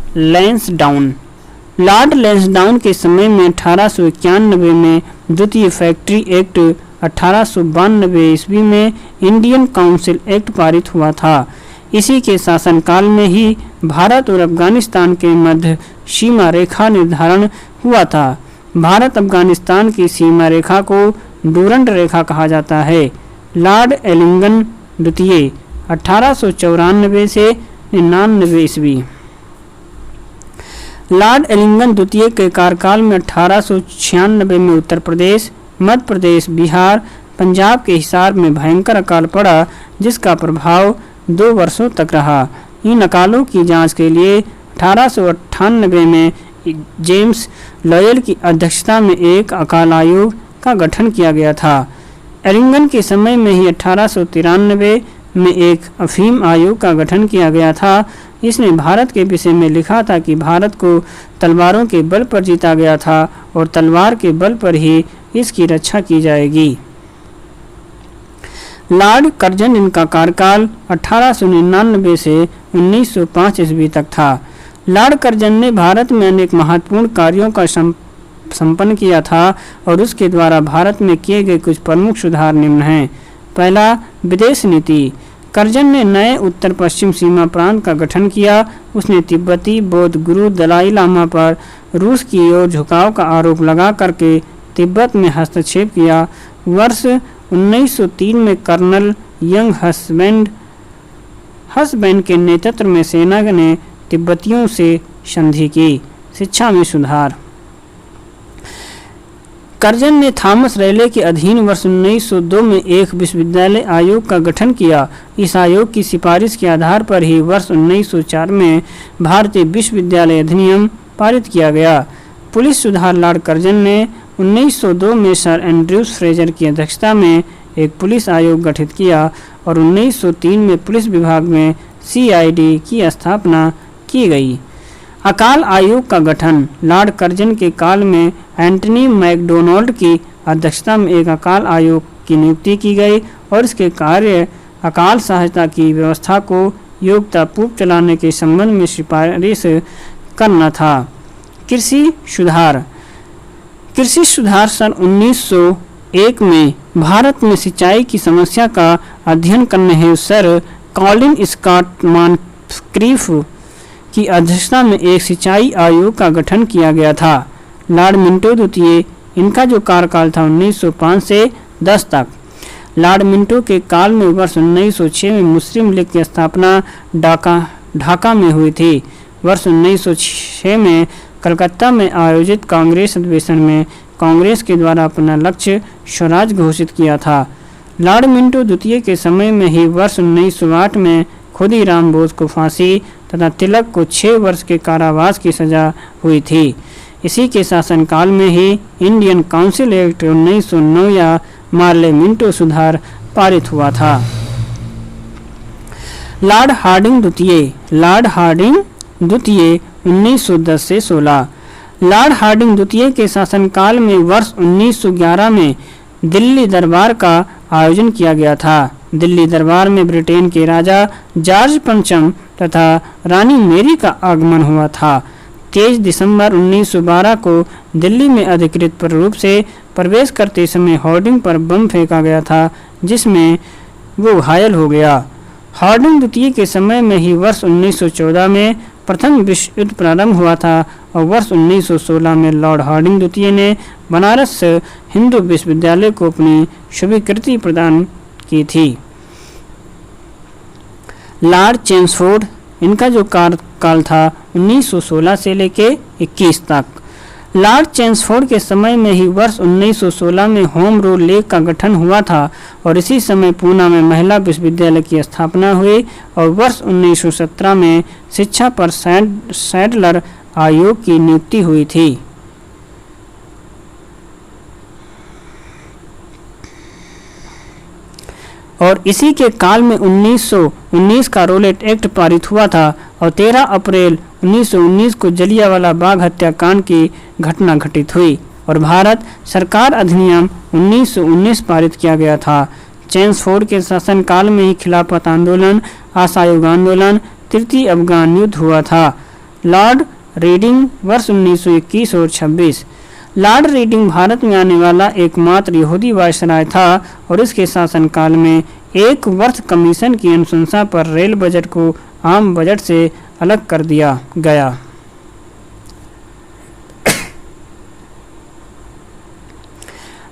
लैंसडाउन के समय में 1891 में द्वितीय फैक्ट्री एक्ट, 1892 ईस्वी में इंडियन काउंसिल एक्ट पारित हुआ था। इसी के शासनकाल में ही भारत और अफगानिस्तान के मध्य सीमा रेखा निर्धारण हुआ था। भारत अफगानिस्तान की सीमा रेखा को डूरंड रेखा कहा जाता है। लॉर्ड एलिंगन द्वितीय 1894 से 99 ईस्वी। लॉर्ड एलिंगन द्वितीय के कार्यकाल में 1896 में उत्तर प्रदेश, मध्य प्रदेश, बिहार, पंजाब के हिसार में भयंकर अकाल पड़ा, जिसका प्रभाव 2 वर्षों तक रहा। इन अकालों की जांच के लिए 1898 में जेम्स लॉयल की अध्यक्षता में एक अकाल आयोग का गठन किया गया था। एलिंगन के समय में ही 1893 में एक अफीम आयोग का गठन किया गया था। इसने भारत के विषय में लिखा था कि भारत को तलवारों के बल पर जीता गया था और तलवार के बल पर ही इसकी रक्षा की जाएगी। लॉर्ड कर्जन, इनका कार्यकाल 1899 से 1905 ईस्वी तक था। लॉर्ड कर्जन ने भारत में अनेक महत्वपूर्ण कार्यों का संपन्न किया था और उसके द्वारा भारत में किए गए कुछ प्रमुख सुधार निम्न हैं। पहला, विदेश नीति। कर्जन ने नए उत्तर पश्चिम सीमा प्रांत का गठन किया। उसने तिब्बती बौद्ध गुरु दलाई लामा पर रूस की ओर झुकाव का आरोप लगा करके तिब्बत में हस्तक्षेप किया। वर्ष 1903 में कर्नल यंग हसबैंड के नेतृत्व में सेना ने तिब्बतियों से संधि की। शिक्षा में सुधार। कर्जन ने थॉमस रेले के अधीन वर्ष 1902 में एक विश्वविद्यालय आयोग का गठन किया। इस आयोग की सिफारिश के आधार पर ही वर्ष 1904 में भारतीय विश्वविद्यालय अधिनियम पारित किया गया। पुलिस सुधार। लॉर्ड कर्जन ने 1902 में सर एंड्रयूज फ्रेजर की अध्यक्षता में एक पुलिस आयोग गठित किया और 1903 में पुलिस विभाग में CID की स्थापना की गई। अकाल आयोग का गठन। लॉर्ड कर्जन के काल में एंटनी मैकडोनाल्ड की अध्यक्षता में एक अकाल आयोग की नियुक्ति की गई और इसके कार्य अकाल सहायता की व्यवस्था को योग्यतापूर्वक चलाने के संबंध में सिफारिश करना था। कृषि सुधार। कृषि सुधार सन 1901 में भारत में सिंचाई की समस्या का अध्ययन करने हेतु सर कॉलिन स्कॉट मॉनक्रीफ की अध्यक्षता में एक सिंचाई आयोग का गठन किया गया था। लॉर्ड मिंटो द्वितीय, इनका जो कार्यकाल था 1905 से 10 तक। लॉर्ड मिंटो के काल में वर्ष 1906 में मुस्लिम लीग की स्थापना ढाका में हुई थी। वर्ष 1906 में कलकत्ता में आयोजित कांग्रेस अधिवेशन में कांग्रेस के द्वारा अपना लक्ष्य स्वराज घोषित किया था। लॉर्ड मिंटो द्वितीय के समय में ही वर्ष 1908 में खुदीराम बोस को फांसी तथा तिलक को 6 वर्ष के कारावास की सजा हुई थी। इसी के शासनकाल में ही इंडियन काउंसिल एक्ट 1909 या मार्ले मिंटो सुधार पारित हुआ था। लॉर्ड हार्डिंग द्वितीय। लॉर्ड हार्डिंग द्वितीय 1910 से 16। लॉर्ड हार्डिंग द्वितीय के शासनकाल में वर्ष 1911 में दिल्ली दरबार का आयोजन किया गया था। दिल्ली दरबार में ब्रिटेन के राजा जॉर्ज पंचम तथा रानी मेरी का आगमन हुआ था। 23 दिसंबर 1912 को दिल्ली में अधिकृत रूप से प्रवेश करते समय हार्डिंग पर बम फेंका गया था, जिसमें वो घायल हो गया। हार्डिंग द्वितीय के समय में ही वर्ष 1914 में प्रथम विश्व युद्ध प्रारंभ हुआ था और वर्ष 1916 में लॉर्ड हार्डिंग द्वितीय ने बनारस हिंदू विश्वविद्यालय को अपनी स्वीकृति प्रदान की थी। लॉर्ड चेम्सफोर्ड, इनका जो कार्यकाल था 1916 से लेके 21 तक। लॉर्ड चेम्सफोर्ड के समय में ही वर्ष 1916 में होम रूल लीग का गठन हुआ था और इसी समय पूना में महिला विश्वविद्यालय की स्थापना हुई और वर्ष 1917 में शिक्षा पर सैडलर आयोग की नियुक्ति हुई थी। और इसी के काल में 1919 का रोलेट एक्ट पारित हुआ था और 13 अप्रैल 1919 को जलियांवाला बाग हत्याकांड की घटना घटित हुई और भारत सरकार अधिनियम 1919 पारित किया गया था। चेम्सफोर्ड के शासनकाल में ही खिलाफत आंदोलन, असहयोग आंदोलन, तृतीय अफगान युद्ध हुआ था। लॉर्ड रीडिंग वर्ष 1921 और 26। लॉर्ड रीडिंग भारत में आने वाला एकमात्र यहूदी वायसराय था और इसके शासनकाल में एक वर्ष कमीशन की अनुशंसा पर रेल बजट को आम बजट से अलग कर दिया गया।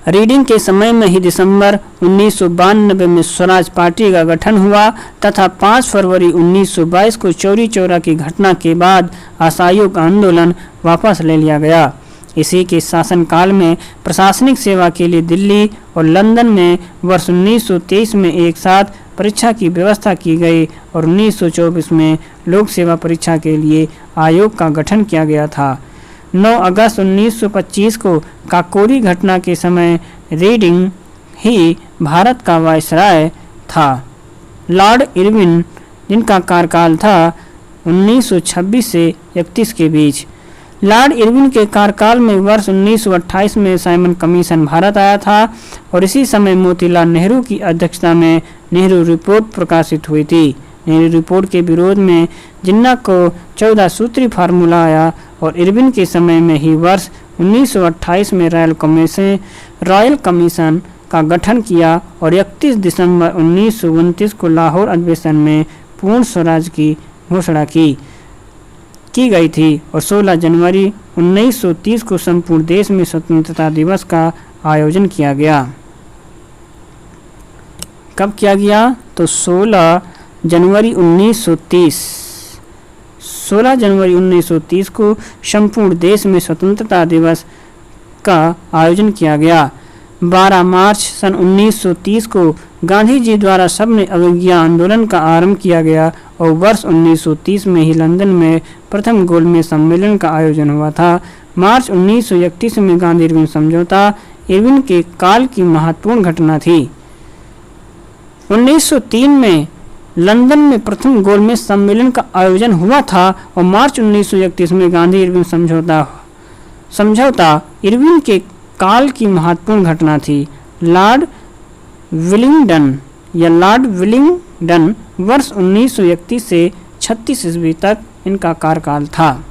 रीडिंग के समय में ही दिसंबर 1992 में स्वराज पार्टी का गठन हुआ तथा 5 फरवरी 1922 को चौरी चौरा की घटना के बाद असहयोग आंदोलन वापस ले लिया गया। इसी के शासनकाल में प्रशासनिक सेवा के लिए दिल्ली और लंदन में वर्ष 1923 में एक साथ परीक्षा की व्यवस्था की गई और 1924 में लोक सेवा परीक्षा के लिए आयोग का गठन किया गया था। 9 अगस्त 1925 को काकोरी घटना के समय रीडिंग ही भारत का वायसराय था। लॉर्ड इरविन, जिनका कार्यकाल था 1926 से 31 के बीच। लॉर्ड इरविन के कार्यकाल में वर्ष 1928 में साइमन कमीशन भारत आया था और इसी समय मोतीलाल नेहरू की अध्यक्षता में नेहरू रिपोर्ट प्रकाशित हुई थी। नेहरू रिपोर्ट के विरोध में जिन्ना को 14 सूत्री फार्मूला आया और इरविन के समय में ही वर्ष 1928 में रॉयल कमीशन का गठन किया और 31 दिसंबर 1929 को लाहौर अधिवेशन में पूर्ण स्वराज की घोषणा की गई थी और 16 जनवरी 1930 को संपूर्ण देश में स्वतंत्रता दिवस का आयोजन किया गया। कब किया गया? तो 16 जनवरी 1930 को संपूर्ण देश में स्वतंत्रता दिवस का आयोजन किया गया। 12 मार्च सन 1930 को गांधी जी द्वारा सबने अवज्ञा आंदोलन का आरंभ किया गया और वर्ष 1930 में ही लंदन में प्रथम गोलमेज सम्मेलन का आयोजन हुआ था। मार्च 1931 में गांधी इरविन समझौता इरविन के काल की महत्वपूर्ण घटना थी। 1903 में लंदन में प्रथम गोलमेज सम्मेलन का आयोजन हुआ था और मार्च 1931 में गांधी इरविन समझौता इरविन के काल की महत्वपूर्ण घटना थी। लॉर्ड विलिंगडन वर्ष 1931 से 36 ईस्वी तक इनका कार्यकाल था।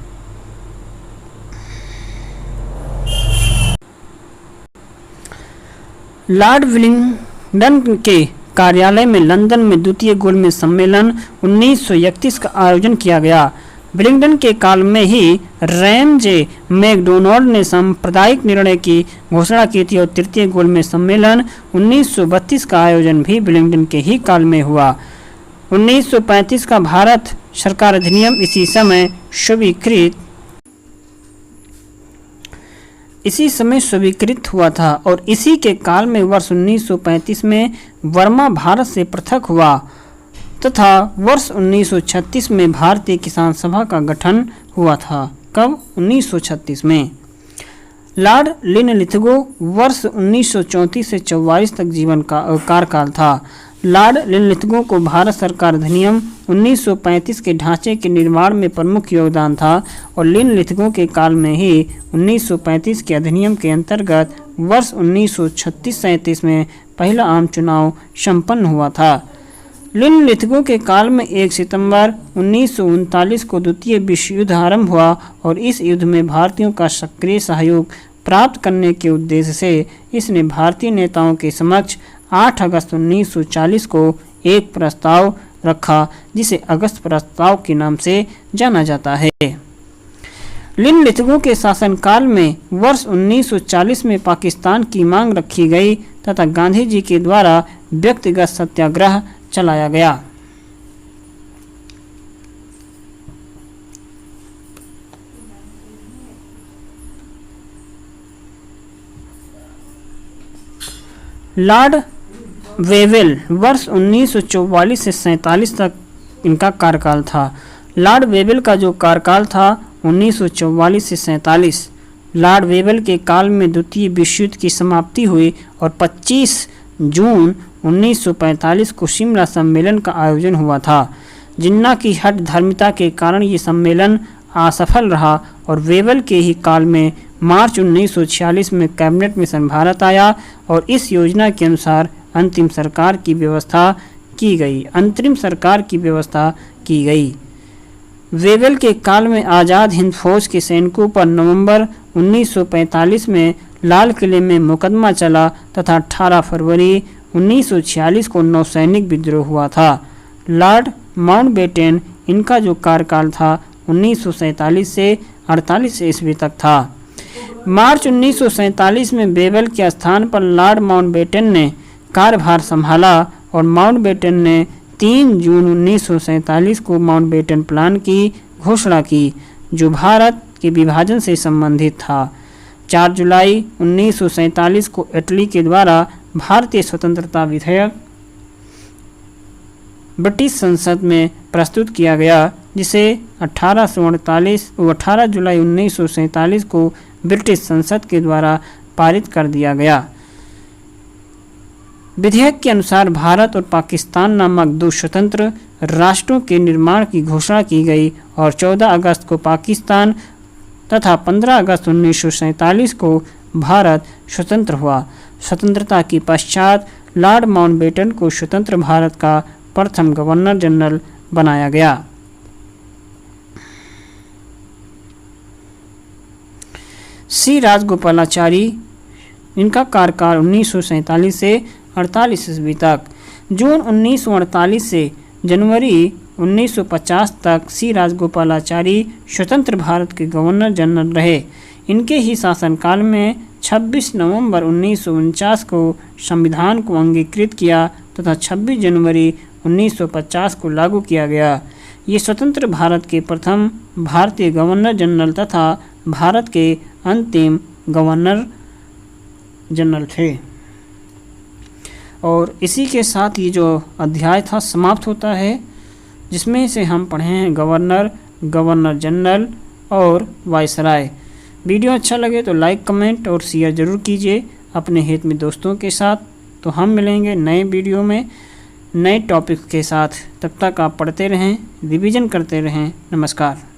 लॉर्ड विलिंगडन के कार्यालय में लंदन में द्वितीय गोलमेज सम्मेलन 1931 का आयोजन किया गया। विलिंगडन के काल में ही रैमजे मैकडोनाल्ड ने सांप्रदायिक निर्णय की घोषणा की थी और तृतीय गोलमेज सम्मेलन 1932 का आयोजन भी विलिंगडन के ही काल में हुआ। 1935 का भारत सरकार अधिनियम इसी समय स्वीकृत हुआ था और इसी के काल में वर्ष 1935 में वर्मा भारत से पृथक हुआ तथा वर्ष 1936 में भारतीय किसान सभा का गठन हुआ था। कब? 1936 में। लॉर्ड लिनलिथगो वर्ष 1934 से 44 तक जीवन का कार्यकाल था। लॉर्ड लिनलिथगो को भारत सरकार अधिनियम 1935 के ढांचे के निर्माण में प्रमुख योगदान था और लिनलिथगो के काल में ही 1935 के अधिनियम के अंतर्गत वर्ष 1936-37 में पहला आम चुनाव संपन्न हुआ था। लिनलिथगो के काल में 1 सितंबर 1939 को द्वितीय विश्व युद्ध आरंभ हुआ और इस युद्ध में भारतीयों का सक्रिय सहयोग प्राप्त करने के उद्देश्य से इसने भारतीय नेताओं के समक्ष 8 अगस्त 1940 को एक प्रस्ताव रखा, जिसे अगस्त प्रस्ताव के नाम से जाना जाता है। लिनलिथगो के शासनकाल में वर्ष 1940 में पाकिस्तान की मांग रखी गई तथा गांधी जी के द्वारा व्यक्तिगत सत्याग्रह चलाया गया। लॉर्ड वेवेल वर्ष 1944 से 47 तक इनका कार्यकाल था। लॉर्ड वेवेल का जो कार्यकाल था 1944 से 47, लॉर्ड वेवेल के काल में द्वितीय विश्व युद्ध की समाप्ति हुई और 25 जून 1945 को शिमला सम्मेलन का आयोजन हुआ था। जिन्ना की हठ धर्मिता के कारण ये सम्मेलन असफल रहा और वेवेल के ही काल में मार्च 1946 में कैबिनेट मिशन भारत आया और इस योजना के अनुसार अंतरिम सरकार की व्यवस्था की गई। वेवेल के काल में आज़ाद हिंद फौज के सैनिकों पर नवंबर 1945 में लाल किले में मुकदमा चला तथा 18 फरवरी 1946 को नौसैनिक विद्रोह हुआ था। लॉर्ड माउंटबेटन, इनका जो कार्यकाल था 1947 से 48 ईस्वी तक था। मार्च 1947 में वेवेल के स्थान पर लॉर्ड माउंटबेटन ने कार्यभार संभाला और माउंटबेटन ने 3 जून 1947 को माउंटबेटन प्लान की घोषणा की, जो भारत के विभाजन से संबंधित था। 4 जुलाई 1947 को इटली के द्वारा भारतीय स्वतंत्रता विधेयक ब्रिटिश संसद में प्रस्तुत किया गया, जिसे 18 जुलाई 1947 को ब्रिटिश संसद के द्वारा पारित कर दिया गया। विधेयक के अनुसार भारत और पाकिस्तान नामक 2 स्वतंत्र राष्ट्रों के निर्माण की घोषणा की गई और 14 अगस्त को पाकिस्तान तथा 15 अगस्त 1947 को भारत स्वतंत्र हुआ। स्वतंत्रता के पश्चात लॉर्ड माउंटबेटन को स्वतंत्र भारत का प्रथम गवर्नर जनरल बनाया गया। सी राजगोपालाचारी, इनका कार्यकाल 1947 से 48 ईस्वी तक। जून 1948 से जनवरी 1950 तक सी राजगोपालाचारी स्वतंत्र भारत के गवर्नर जनरल रहे। इनके ही शासनकाल में 26 नवंबर 1949 को संविधान को अंगीकृत किया तथा 26 जनवरी 1950 को लागू किया गया। ये स्वतंत्र भारत के प्रथम भारतीय गवर्नर जनरल तथा भारत के अंतिम गवर्नर जनरल थे। और इसी के साथ ये जो अध्याय था समाप्त होता है, जिसमें से हम पढ़े हैं गवर्नर, गवर्नर जनरल और वायसराय। वीडियो अच्छा लगे तो लाइक, कमेंट और शेयर ज़रूर कीजिए अपने हित में दोस्तों के साथ। तो हम मिलेंगे नए वीडियो में नए टॉपिक के साथ। तब तक आप पढ़ते रहें, रिवीजन करते रहें। नमस्कार।